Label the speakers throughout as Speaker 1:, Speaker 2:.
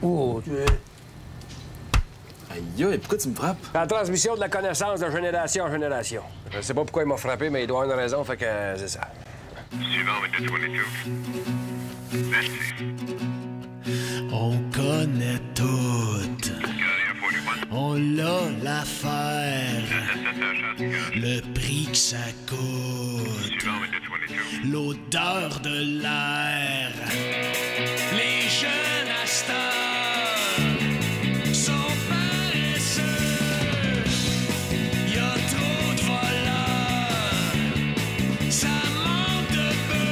Speaker 1: Oh, tu es...
Speaker 2: Aïe, pourquoi tu me frappes?
Speaker 3: La transmission de la connaissance de génération en génération. Je sais pas pourquoi il m'a frappé, mais il doit avoir une raison, fait que c'est ça.
Speaker 4: Suivant with the 22. Merci.
Speaker 5: On connaît tout. On l'a l'affaire. Le prix que ça coûte.
Speaker 4: Suivant with the 22.
Speaker 5: L'odeur de l'air. Les jeunes à cette heure sont paresseux. Y a trop de voleurs. Ça manque de peu.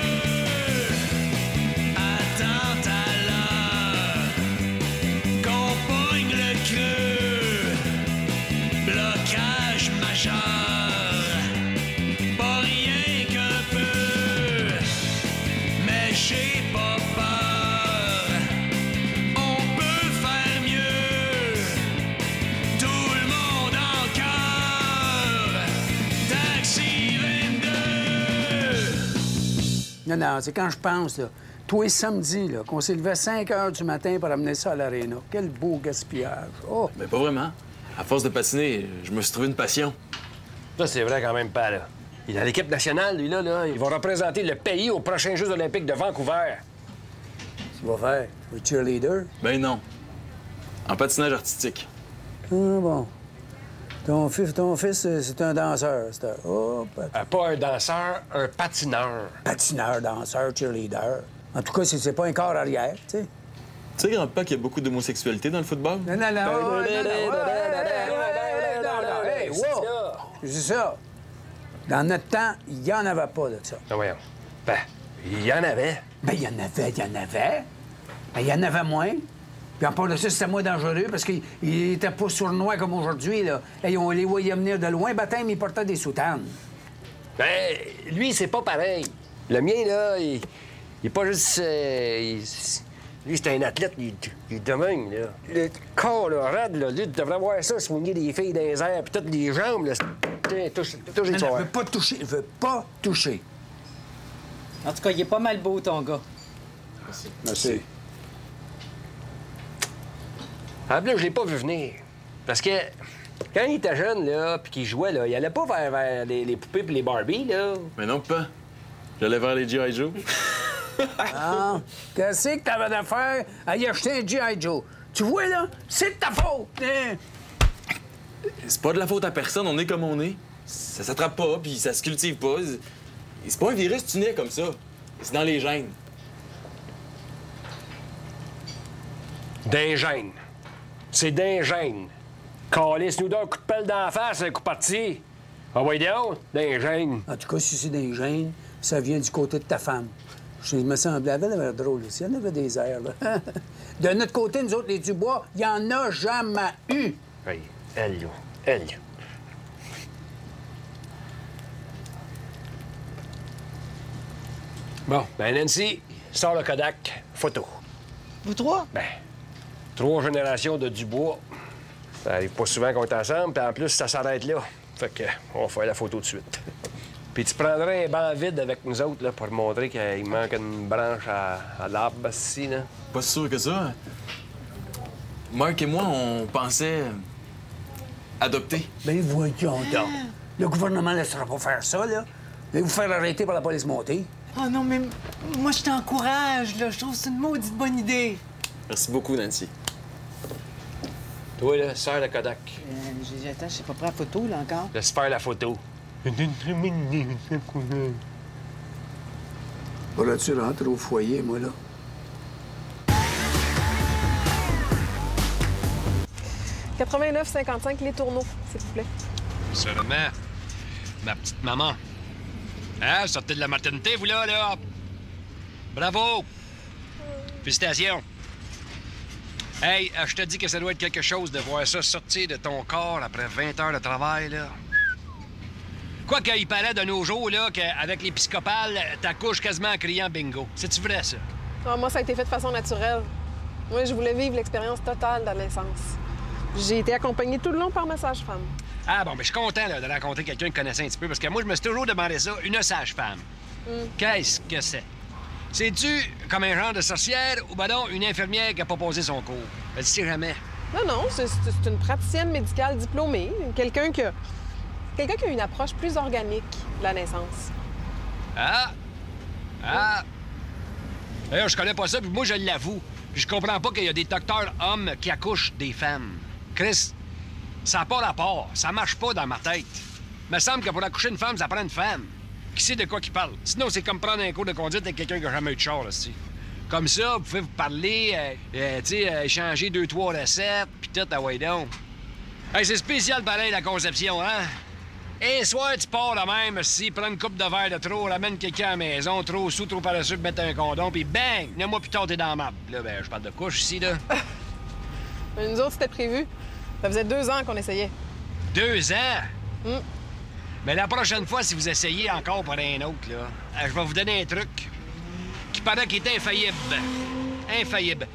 Speaker 5: Attends à l'heure qu'on pogne le creux. Blocage majeur. Pas rien qu'un peu. Mais j'ai pas peur. On peut faire mieux. Tout le monde en cœur. Taxi 22.
Speaker 1: Non, c'est quand je pense, là. Toi, samedi, là, qu'on s'est levé à 5 h du matin pour amener ça à l'aréna. Quel beau gaspillage. Oh!
Speaker 2: Mais pas vraiment. À force de patiner, je me suis trouvé une passion.
Speaker 3: Ça, c'est vrai quand même pas, là. Il est à l'équipe nationale, lui, là. Il va représenter le pays aux prochains Jeux olympiques de Vancouver.
Speaker 1: Tu vas faire? Tu es cheerleader?
Speaker 2: Ben non. En patinage artistique.
Speaker 1: Ah, bon. Ton fils, c'est un danseur. C'est un... Oh,
Speaker 3: Pas un danseur, un patineur.
Speaker 1: patineur, danseur, cheerleader. En tout cas, c'est pas un corps arrière, tu sais.
Speaker 2: Tu sais, grand-papa, qu'il y a beaucoup d'homosexualité dans le football?
Speaker 1: Non. Hey, wow! C'est ça. Dans notre temps, il n'y en avait pas de ça.
Speaker 3: Ah, voyons. Ben, il y en avait.
Speaker 1: Ben, il y en avait. Ben, il y en avait moins. Puis en part de ça, c'était moins dangereux parce qu'il était pas sournois comme aujourd'hui, là. Et on les voyait venir de loin. Baptême, il portait des soutanes.
Speaker 3: Ben, lui, c'est pas pareil. Le mien, là, il est pas juste... lui, c'est un athlète, il est de même, là. Le corps, là, raide, là, lui, tu devrais voir ça, soigner des filles dans les airs, puis toutes les jambes, là. Touche les
Speaker 1: Non,
Speaker 3: soirs.
Speaker 1: il veut pas toucher. Il veut pas toucher.
Speaker 6: En tout cas, il est pas mal beau, ton gars.
Speaker 1: Merci.
Speaker 3: En plus, je l'ai pas vu venir. Parce que quand il était jeune, là, puis qu'il jouait, là, il allait pas vers les poupées puis les Barbies, là.
Speaker 2: Mais non, pas. J'allais vers les G.I. Joe.
Speaker 1: Ah, qu'est-ce que t'avais d'affaire à y acheter un G.I. Joe? Tu vois, là, c'est de ta faute! Hein?
Speaker 2: C'est pas de la faute à personne, on est comme on est. Ça s'attrape pas, puis ça se cultive pas. C'est pas un virus, tu nais comme ça. C'est dans les gènes.
Speaker 3: D'un gène. C'est d'un gène. Calisse-nous d'un coup de pelle dans la face, un coup parti. Ah, ouais, donc, d'un gène.
Speaker 1: En tout cas, si c'est des gènes, ça vient du côté de ta femme. Je me semblait, elle avait l'air drôle aussi. Il y en avait des airs, là. De notre côté, nous autres, les Dubois, il n'y en a jamais eu.
Speaker 3: Oui, elle, là. Elle. Bon, ben Nancy, sors le Kodak, photo.
Speaker 6: Vous trois?
Speaker 3: Ben, 3 générations de Dubois. Ça arrive pas souvent qu'on est ensemble, puis en plus, ça s'arrête là. Fait que, on va faire la photo de suite. Puis tu prendrais un banc vide avec nous autres, là, pour montrer qu'il manque une branche à l'arbre, ici, là.
Speaker 2: Pas si sûr que ça. Marc et moi, on pensait adopter.
Speaker 1: Ben voyons donc. Le gouvernement ne laissera pas faire ça, là. Il va vous faire arrêter par la police montée.
Speaker 6: Oh non, mais moi, je t'encourage, là. Je trouve que c'est une maudite bonne idée.
Speaker 2: Merci beaucoup, Nancy.
Speaker 3: Toi, là, sers le Kodak.
Speaker 6: Attends, je sais pas prendre la photo, là, encore.
Speaker 3: Laisse faire la photo.
Speaker 1: Voilà, tu rentres au foyer, moi, là.
Speaker 7: « 89,55 les tourneaux, s'il vous plaît. »
Speaker 3: Seulement, ma petite maman. Hein, sortez de la maternité, vous, là? Bravo! Félicitations! Hey, je te dis que ça doit être quelque chose de voir ça sortir de ton corps après 20 heures de travail, là. Quoi qu'il paraît de nos jours, là, qu'avec l'épiscopal, t'accouches quasiment en criant bingo. C'est-tu vrai, ça?
Speaker 7: Ah, moi, ça a été fait de façon naturelle. Moi, je voulais vivre l'expérience totale de la naissance. J'ai été accompagnée tout le long par ma sage-femme.
Speaker 3: Ah bon, mais je suis content là, de rencontrer quelqu'un qui connaissait un petit peu, parce que moi, je me suis toujours demandé ça, une sage-femme. Qu'est-ce que c'est? C'est-tu comme un genre de sorcière ou ben non, une infirmière qui a pas posé son cours? Elle sait jamais.
Speaker 7: Non, c'est une praticienne médicale diplômée. Quelqu'un qui a une approche plus organique de la naissance.
Speaker 3: Ah! D'ailleurs, je connais pas ça, puis moi, je l'avoue. Puis je comprends pas qu'il y a des docteurs hommes qui accouchent des femmes. Chris, ça n'a pas rapport. Ça marche pas dans ma tête. Il me semble que pour accoucher une femme, ça prend une femme. Qui sait de quoi qu'il parle? Sinon, c'est comme prendre un cours de conduite avec quelqu'un qui n'a jamais eu de char, là, c'ti. Comme ça, vous pouvez vous parler, échanger 2-3 recettes, puis tout, ah ouais donc. Hey, c'est spécial pareil, la conception, hein? Et soir, tu pars de même, si prends une coupe de verre de trop, ramène quelqu'un à la maison, trop sous, trop paresseux, mettre un condom, puis bang! 9 mois plus tard, t'es dans la map. Là, ben, je parle de couche ici, là.
Speaker 7: Mais nous autres, c'était prévu. Ça faisait 2 ans qu'on essayait.
Speaker 3: 2 ans? Mais la prochaine fois, si vous essayez encore pour un autre, là, je vais vous donner un truc qui paraît qu'il est infaillible. Infaillible.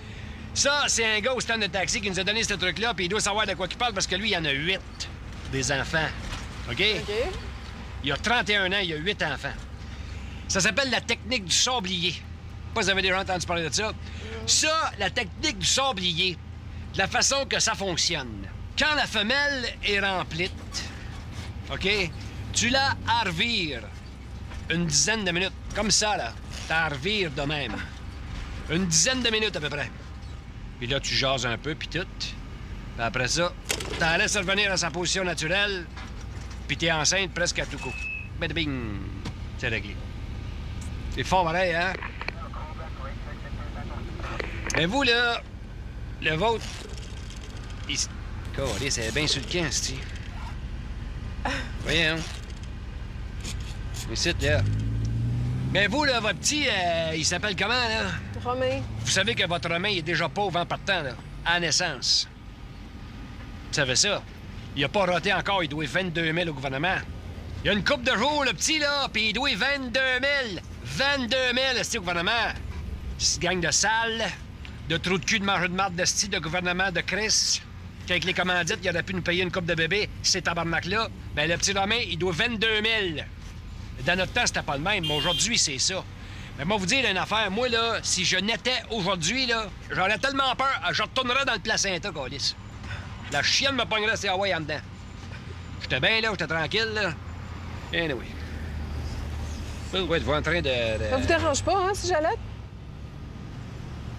Speaker 3: Ça, c'est un gars au stand de taxi qui nous a donné ce truc-là, puis il doit savoir de quoi il parle parce que lui, il en a 8 des enfants. OK? Il a 31 ans, il a 8 enfants. Ça s'appelle la technique du sablier. Pas si vous avez déjà entendu parler de ça. Ça, la technique du sablier, de la façon que ça fonctionne. Quand la femelle est remplie, OK? Tu la harvires une dizaine de minutes. Comme ça, là. T'as harvires de même. Une dizaine de minutes, à peu près. Puis là, tu jases un peu, puis tout. Puis après ça, t'en laisses revenir à sa position naturelle, puis t'es enceinte presque à tout coup. Bada bing! C'est réglé. C'est fort pareil, hein? Mais vous, là, le vôtre, il... Calé, c'est bien sur le camp, c'ti. Voyons. Ici, là. Mais vous, là, votre petit, il s'appelle comment, là?
Speaker 7: Romain.
Speaker 3: Vous savez que votre Romain, il est déjà pauvre en partant, là, à la naissance. Vous savez ça? Il a pas roté encore, il doit 22 000 au gouvernement. Il y a une couple de jours, le petit, là, puis il doit 22 000. 22 000, esti, au gouvernement. Cette gang de salles, de trous de cul de manger de marde de style de gouvernement de Chris, qu'avec les commandites, il aurait pu nous payer une coupe de bébé, ces tabarnak-là. Ben, le petit Romain, il doit 22 000. Dans notre temps, c'était pas le même, mais aujourd'hui, c'est ça. Mais moi, vous dire une affaire, moi, là, si je n'étais aujourd'hui, là, j'aurais tellement peur, je retournerais dans le placenta, câlisse. La chienne me pognerait ces Hawaii en dedans. J'étais bien là, j'étais tranquille, là. Anyway. Ouais, vous en train de...
Speaker 7: Ça vous dérange pas, hein, si j'allais?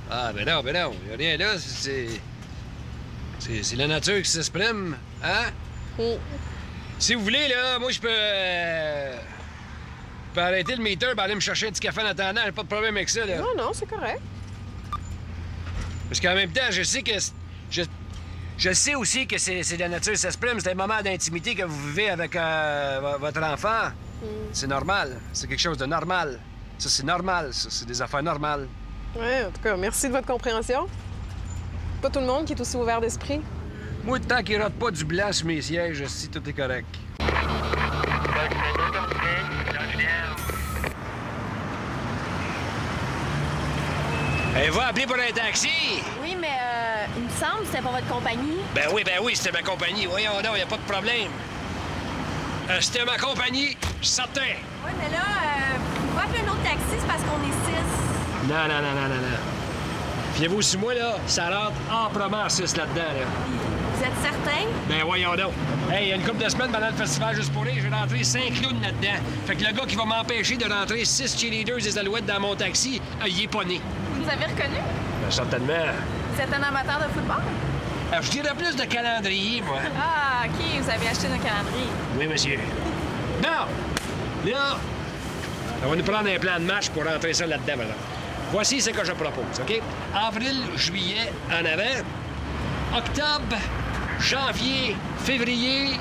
Speaker 3: Ah, ben non, il y a rien là, c'est la nature qui s'exprime, hein? Si vous voulez, là, moi, je peux arrêter le meter et aller me chercher un petit café en attendant. J'ai pas de problème avec ça, là.
Speaker 7: Non, c'est correct.
Speaker 3: Parce qu'en même temps, je sais que... Je sais aussi que c'est la nature qui s'exprime. C'est un moment d'intimité que vous vivez avec votre enfant. C'est normal. C'est quelque chose de normal. Ça, c'est normal. Ça, c'est des affaires normales.
Speaker 7: Oui, en tout cas, merci de votre compréhension. Pas tout le monde qui est aussi ouvert d'esprit.
Speaker 3: Moi, tant qu'il rate pas du blanc sur mes sièges, si tout est correct. Elle va appeler pour un taxi!
Speaker 8: Oui, mais il me semble que c'était pour votre compagnie.
Speaker 3: Ben oui, c'était ma compagnie. Voyons donc, y a pas de problème. C'était ma compagnie, je suis certain.
Speaker 8: Oui, mais là, vous pouvez appeler un autre taxi, c'est parce qu'on est 6.
Speaker 3: Non. Fiez-vous sur moi, là, ça rentre amplement 6 là-dedans, là.
Speaker 8: Vous êtes certain?
Speaker 3: Ben voyons donc. Hey, il y a une couple de semaines pendant le festival Juste pour rire, j'ai rentré 5 clowns là-dedans. Fait que le gars qui va m'empêcher de rentrer 6 cheerleaders des Alouettes dans mon taxi, il est pas né.
Speaker 8: Vous nous avez reconnu?
Speaker 3: Ben certainement.
Speaker 8: Vous êtes un amateur de football?
Speaker 3: Je dirais plus de calendrier, moi.
Speaker 8: Ah, OK, vous avez acheté nos calendriers.
Speaker 3: Oui, monsieur. Non! Là, on va nous prendre un plan de match pour rentrer ça là-dedans, madame. Voici ce que je propose, OK? Avril, juillet, en avant. Octobre, janvier, février.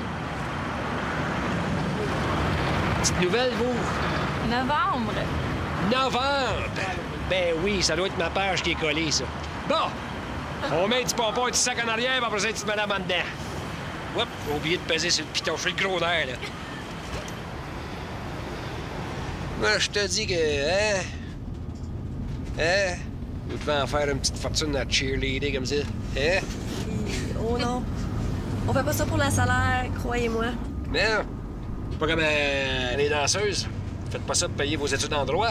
Speaker 3: Petite nouvelle, vous?
Speaker 8: Novembre.
Speaker 3: Novembre! Ben oui, ça doit être ma page qui est collée, ça. Bon! On met un petit pompon, un petit sac en arrière, puis après ça, une petite madame en dedans. Oups, j'ai oublié de peser sur le piton. Je fais le gros nerf, là. Moi, je te dis que... Vous devez en faire une petite fortune à cheerleader comme ça.
Speaker 8: Oh non. On fait pas ça pour la salaire, croyez-moi.
Speaker 3: Non. C'est pas comme les danseuses. Faites pas ça pour payer vos études en droit.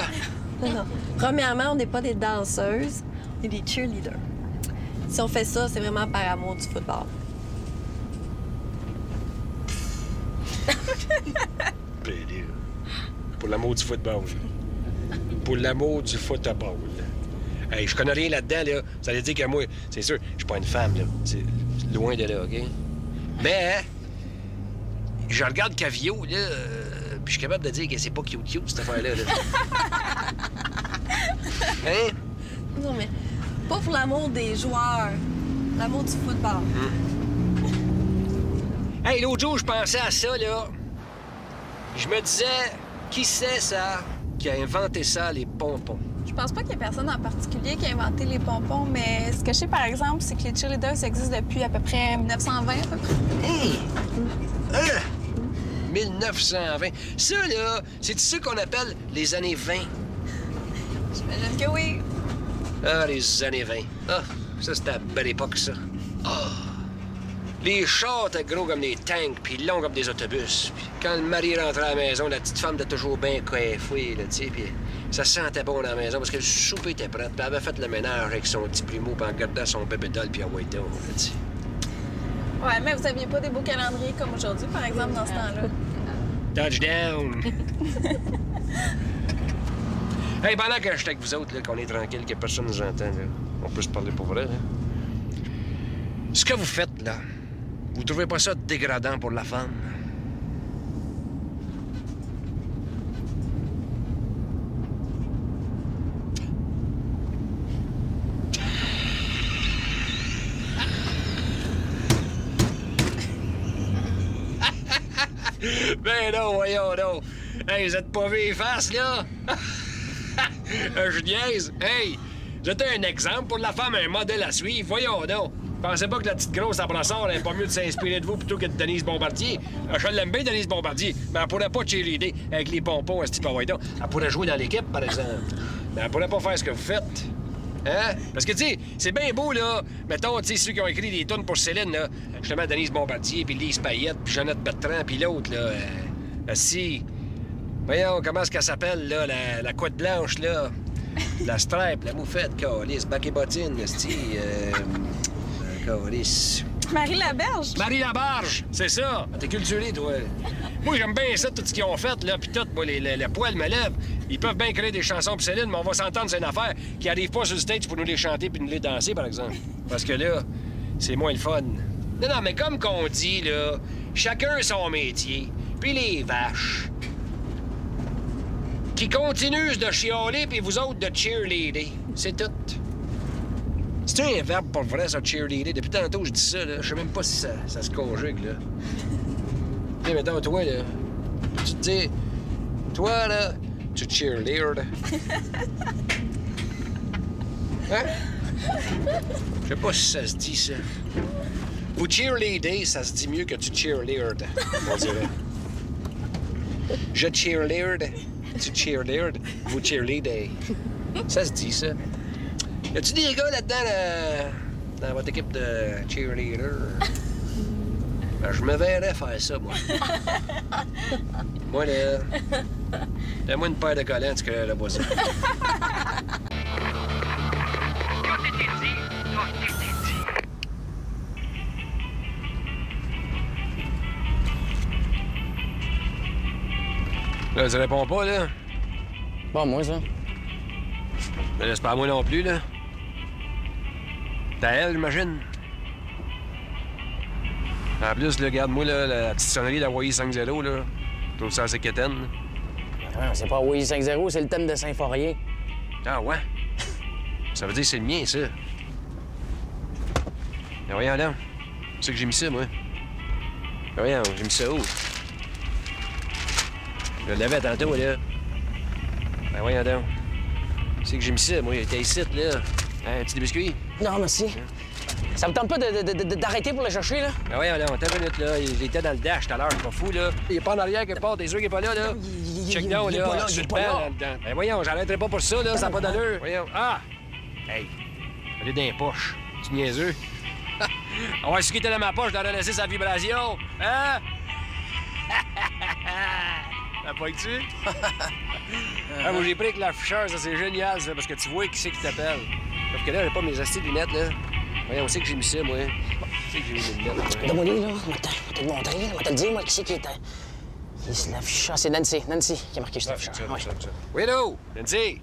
Speaker 8: Non. Premièrement, on n'est pas des danseuses, on est des cheerleaders. Si on fait ça, c'est vraiment par amour du football.
Speaker 9: Ben là, pour l'amour du football. Pour l'amour du football. Hey, je connais rien là-dedans, là. Ça veut dire que moi, c'est sûr, je suis pas une femme, là. C'est loin de là, OK? Mais, je regarde Cavio, là, puis je suis capable de dire que c'est pas cute, cette affaire-là, là. Hein?
Speaker 8: Non, mais pas pour l'amour des joueurs. L'amour du football.
Speaker 9: Hey, l'autre jour, je pensais à ça, là. Je me disais, qui c'est ça qui a inventé ça, les pompons?
Speaker 10: Je pense pas qu'il y ait personne en particulier qui a inventé les pompons, mais ce que je sais, par exemple, c'est que les cheerleaders existent depuis à peu près 1920, à peu près.
Speaker 9: Hey! 1920. Ça, là, c'est ça qu'on appelle les années 20.
Speaker 10: J'imagine que oui.
Speaker 9: Ah, les années 20. Ah, ça, c'était la belle époque, ça. Ah! Les chars étaient gros comme des tanks, puis longs comme des autobus. Puis quand le mari rentrait à la maison, la petite femme était toujours bien coiffée, là, tu sais, puis ça sentait bon dans la maison parce que le souper était prêt, puis elle avait fait le ménage avec son petit plumeau, puis en gardant son bébé doll, puis en white down, là, tu sais.
Speaker 10: Ouais, mais vous aviez pas des beaux calendriers comme aujourd'hui, par exemple, dans ce temps-là.
Speaker 9: Touchdown! Hey, pendant que je suis avec vous autres, là, qu'on est tranquille, que personne nous entend, là, on peut se parler pour vrai, là. Ce que vous faites, là, vous trouvez pas ça dégradant pour la femme? Ben non, voyons donc. Hey, vous êtes pas vieille face, là? Je niaise. Hey, vous êtes un exemple pour la femme, un modèle à suivre. Voyons donc. Pensez pas que la petite grosse à brassard, elle est pas mieux de s'inspirer de vous plutôt que de Denise Bombardier. Je l'aime bien, Denise Bombardier, mais elle pourrait pas cheerleader avec les pompons à ce type. Elle pourrait jouer dans l'équipe, par exemple. Mais elle pourrait pas faire ce que vous faites. Hein? Parce que, tu sais, c'est bien beau, là. Mettons, tu sais, ceux qui ont écrit des tunes pour Céline, là. Justement, Denise Bombardier, puis Lise Payette, puis Jeannette Bertrand, puis l'autre, là. Si. Voyons, comment est-ce qu'elle s'appelle, là, la couette blanche, là? La stripe, la moufette, calice, bac et bottine, calice.
Speaker 10: Marie Laberge.
Speaker 9: Marie Laberge, c'est ça. T'es culturé, toi. Moi, j'aime bien ça, tout ce qu'ils ont fait, là, puis tout, moi, le poil me lève. Ils peuvent bien créer des chansons pour Céline, mais on va s'entendre, c'est une affaire qui arrive pas sur le stage pour nous les chanter puis nous les danser, par exemple. Parce que là, c'est moins le fun. Non, mais comme qu'on dit, là, chacun son métier, puis les vaches qui continuent de chialer, puis vous autres de cheerleader. C'est tout. C'est un verbe pour vrai, ça, cheerleader. Depuis tantôt, je dis ça, là. Je sais même pas si ça se conjugue, là. Tu sais, mettons, toi, là, tu te dis... Toi, là, tu cheerlead. Hein? Je sais pas si ça se dit, ça. Vous cheerleader, ça se dit mieux que tu cheerlead, on dirait. Je cheerlead, tu cheerlead, vous cheerleader. Ça se dit, ça. Y a-tu des gars là-dedans, dans votre équipe de cheerleader? Ben, je me verrais faire ça, moi. Moi, là... Donne-moi une paire de collants, tu créerais pas ça. Là, tu réponds pas, là?
Speaker 11: Pas moi, ça.
Speaker 9: Mais là, c'est pas à moi non plus, là. T'as elle, j'imagine. En plus, là, regarde-moi, là, la petite sonnerie d'Hawaii 5-0, là. Je trouve ça assez quétaine.
Speaker 11: Non, c'est pas Hawaii 5-0, c'est le thème de Saint-Forien.
Speaker 9: Ah, ouais? Ça veut dire que c'est le mien, ça. Ben voyons donc. C'est que j'ai mis ça, moi. Ben voyons, j'ai mis ça où? Je l'avais tantôt, là. Ben voyons donc. C'est que j'ai mis ça, moi. T'es ici, là. Hein, un petit biscuit?
Speaker 11: Non, merci. Ça me tente pas d'arrêter pour le chercher, là?
Speaker 9: Ben voyons donc, t'as une minute, là. Il était dans le dash tout à l'heure, c'est pas fou, là. Il est pas en arrière quelque part, t'es sûr qu'il est pas là, là? Check down, là.
Speaker 11: Il est pas là.
Speaker 9: Ben voyons, j'arrêterai pas pour ça, là. Ça n'a pas d'allure. Voyons. Ah! Hey! Elle est dans les poches. Tu niaiseux? On va ce qui était dans ma poche, je l'aurais laissé sa vibration. Hein? T'as pas que tu? Ah, moi, j'ai pris avec l'afficheur, ça, c'est génial, ça, parce que tu vois qui c'est qui t'appelle. Sauf que là, j'ai pas mes astis de lunettes, là. Voyons, on sait que j'ai mis ça, moi. On sait que j'ai mis mes lunettes.
Speaker 11: Donne-moi les, là. On va te le montrer, on va te le dire, moi, qui c'est qui est... C'est l'afficheur, c'est Nancy. Nancy qui a marqué cet afficheur. Ouais.
Speaker 9: Oui, allô? Nancy?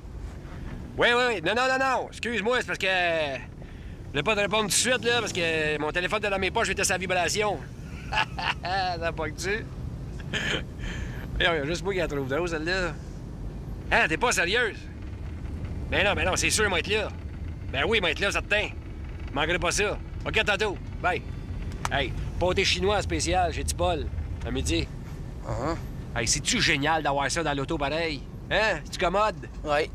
Speaker 9: Oui. Non. Excuse-moi, c'est parce que... Je voulais pas te répondre tout de suite, là, parce que mon téléphone était dans mes poches, j'étais sa vibration. T'as pas que tu... Il y a juste moi qui la trouve drôle, celle-là. Hein, t'es pas sérieuse? Ben non, c'est sûr, moi être là. Ben oui, moi être là, certain. Manquerai pas ça. OK, tantôt. Bye. Hey, pâté chinois spécial chez Tipol, à midi. Hey, c'est-tu génial d'avoir ça dans l'auto pareil? Hein? C'est-tu commode?
Speaker 11: Oui.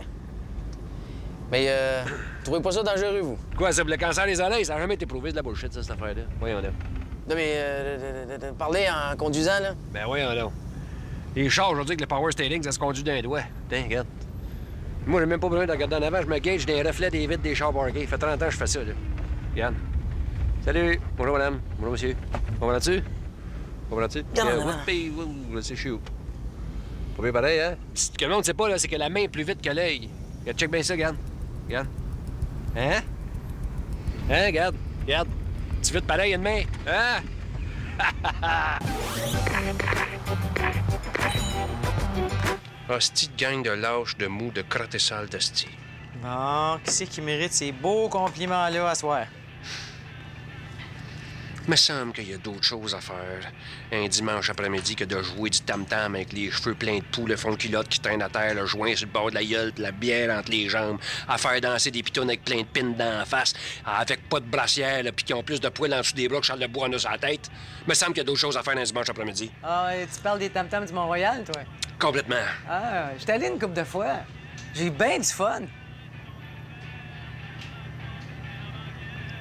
Speaker 11: Mais, trouvez pas ça dangereux, vous?
Speaker 9: Quoi, ça, pour le cancer des oreilles? Ça a jamais été prouvé de la bullshit, ça, cette affaire-là. Voyons là.
Speaker 11: Non, mais, de parler en conduisant, là?
Speaker 9: Ben voyons là. Les chars, aujourd'hui, avec le power steering, ça se conduit d'un doigt. Tiens, regarde. Moi, j'ai même pas besoin de regarder en avant. Je me gauge des reflets des vitres des chars parkés. Ça fait 30 ans que je fais ça, là. Regarde. Salut. Bonjour, madame. Bonjour, monsieur. Comprends-tu? Comprends-tu? Je sais, je suis où. Pas bien pareil, hein? Ce que le monde sait pas, là, c'est que la main est plus vite que l'œil. Regarde, check bien ça, regarde. Regarde. Hein? Hein, regarde. Regarde. Tu vite pareil, une main. Hein? Hostie de gang de lâches, de mou, de crotte et sale d'hostie.
Speaker 6: Bon, qui c'est qui mérite ces beaux compliments-là à soir?
Speaker 9: Me semble qu'il y a d'autres choses à faire un dimanche après-midi que de jouer du tam-tam avec les cheveux pleins de poux, le fond de culotte qui traîne à terre, le joint sur le bord de la gueule, la bière entre les jambes, à faire danser des pitounes avec plein de pins dans la face, avec pas de brassière, puis qui ont plus de poils en dessous des bras que Charles Lebois en a sur la tête. Me semble qu'il y a d'autres choses à faire un dimanche après-midi.
Speaker 6: Ah, tu parles des tam-tams du Mont-Royal, toi?
Speaker 9: Complètement.
Speaker 6: Ah, j'étais allé une couple de fois. J'ai eu bien du fun.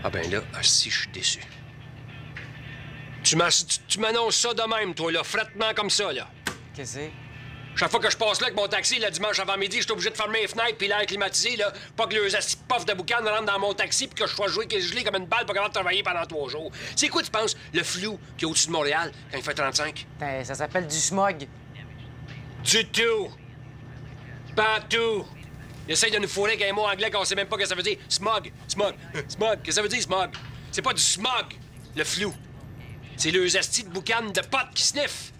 Speaker 9: Ah ben là, si je suis déçu. Tu m'annonces ça de même, toi, là, frettement comme ça, là.
Speaker 6: Qu'est-ce que c'est?
Speaker 9: Chaque fois que je passe là avec mon taxi, le dimanche avant-midi, je suis obligé de fermer les fenêtres puis l'air climatisé, là. Pas que les assis puffs de boucan rentrent dans mon taxi puis que je sois gelé comme une balle pas capable de travailler pendant 3 jours. C'est quoi, tu penses, le flou qui est au-dessus de Montréal quand il fait 35?
Speaker 6: Ben, ça s'appelle du smog.
Speaker 9: Du tout! Pas tout! Il essaye de nous fourrer avec un mot anglais qu'on sait même pas ce que ça veut dire. Smog. Qu'est-ce que ça veut dire, smog? C'est pas du smog, le flou. C'est le asti de boucan de potes qui sniffent.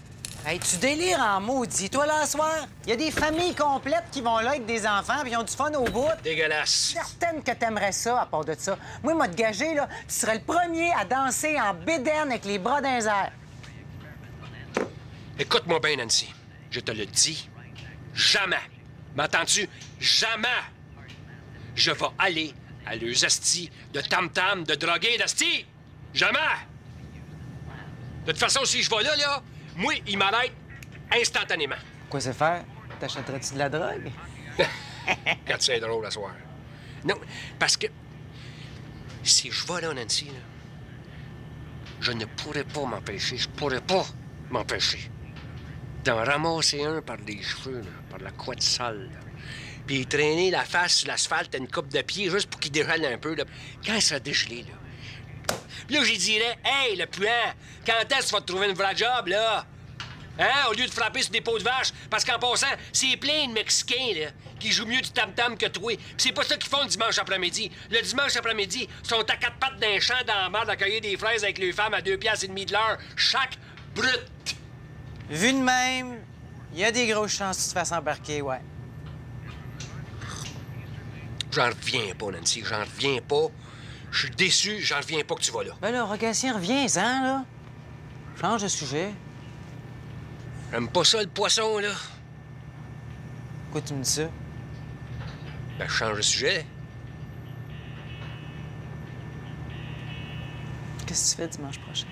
Speaker 6: Hey, tu délires en maudit. Toi, là, ce soir, il y a des familles complètes qui vont là avec des enfants puis ils ont du fun au bout.
Speaker 9: Dégueulasse.
Speaker 6: Certaine que t'aimerais ça, à part de ça. Moi, moi, te gager, là, tu serais le premier à danser en bédaine avec les bras dans les airs.
Speaker 9: Écoute-moi bien, Nancy. Je te le dis. Jamais. M'entends-tu? Jamais. Je vais aller à leurs astis de tam-tam, de drogués, d'astis. Jamais. De toute façon, si je vais là, moi, il m'arrête instantanément.
Speaker 6: Quoi c'est faire? T'achèterais-tu de la drogue?
Speaker 9: Quand c'est drôle, à soir. Non, parce que si je vais là, Nancy, là, je ne pourrais pas m'empêcher. Je pourrais pas m'empêcher d'en ramasser un par les cheveux, là, par la couette sale, là, puis traîner la face sur l'asphalte à une coupe de pied juste pour qu'il dégèle un peu. Là. Quand ça a dégelé, là, puis là, j'y dirais, « Hey, le puant, quand est-ce que tu vas te trouver une vraie job, là? Hein? Au lieu de frapper sur des pots de vache. Parce qu'en passant, c'est plein de Mexicains, là, qui jouent mieux du tam-tam que toi. Puis c'est pas ça qu'ils font le dimanche après-midi. Le dimanche après-midi, ils sont à 4 pattes d'un champ dans la merde à cueillir des fraises avec les femmes à 2,5 piastres de l'heure, chaque brut.
Speaker 6: Vu de même, il y a des grosses chances que tu te fasses embarquer, ouais.
Speaker 9: J'en reviens pas, Nancy, j'en reviens pas. Je suis déçu, j'en reviens pas que tu vas là.
Speaker 6: Ben là, Rogatien, reviens-en, là. Change de sujet.
Speaker 9: J'aime pas ça, le poisson, là.
Speaker 6: Pourquoi tu me dis ça?
Speaker 9: Ben, je change de sujet.
Speaker 6: Qu'est-ce que tu fais dimanche prochain?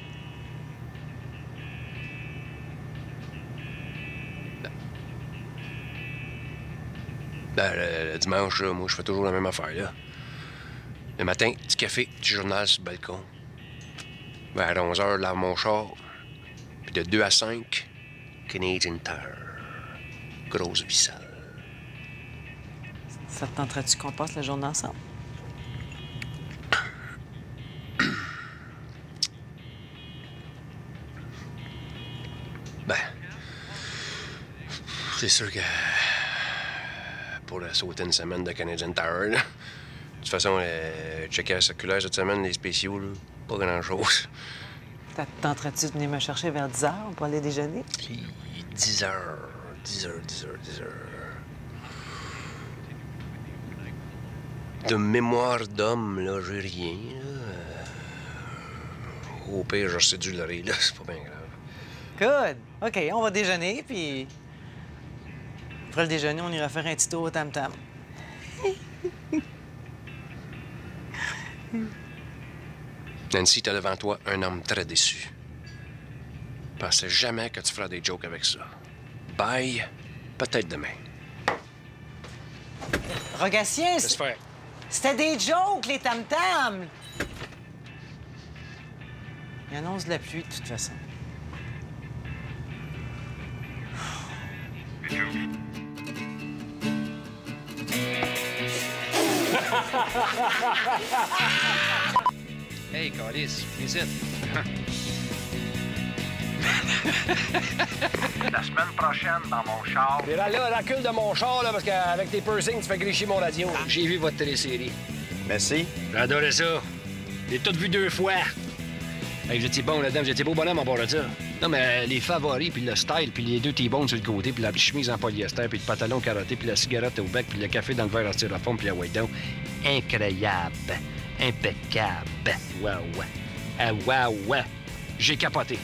Speaker 9: Ben, le dimanche, là, moi, je fais toujours la même affaire, là. Le matin, petit café, petit journal sur le balcon. Vers 11h, lave mon char. Puis de 2 à 5, Canadian Tire. Grosse vissale.
Speaker 6: Ça te tenterait-tu qu'on passe la journée ensemble?
Speaker 9: Ben, c'est sûr que
Speaker 12: pour sauter une semaine de Canadian Tower, là. De toute façon, checker la circulaire cette semaine, les spéciaux, là, pas grand-chose.
Speaker 6: Tenterais-tu de venir me chercher vers 10 h pour aller déjeuner?
Speaker 12: 10 h. De mémoire d'homme, là, j'ai rien, là. Au pire, je sédulerai, là, c'est pas bien grave.
Speaker 6: Good. OK, on va déjeuner, puis... Après le déjeuner, on ira faire un petit tour au tam-tam.
Speaker 12: Nancy, t'as devant toi un homme très déçu. Pensais jamais que tu feras des jokes avec ça. Bye, peut-être demain.
Speaker 6: Rogatien,
Speaker 9: Laisse faire.
Speaker 6: c'était des jokes, les tam-tams! Il annonce de la pluie, de toute façon.
Speaker 3: Hey, Calice, visite.
Speaker 13: La semaine prochaine, dans mon char.
Speaker 9: Et là, recule de mon char, là, parce qu'avec tes piercings, tu fais gricher mon radio.
Speaker 3: J'ai vu votre télésérie.
Speaker 13: Merci.
Speaker 3: J'ai adoré ça. J'ai tout vu 2 fois. Hey, vous étiez bon là-dedans, vous étiez beau bonhomme en bord de ça. Non, mais les favoris, puis le style, puis les 2 T-bones sur le côté, puis la chemise en polyester, puis le pantalon carotté, puis la cigarette au bec, puis le café dans le verre en styrofoam, puis la white down. Incroyable. Impeccable. Wow. Ah, wow. J'ai capoté.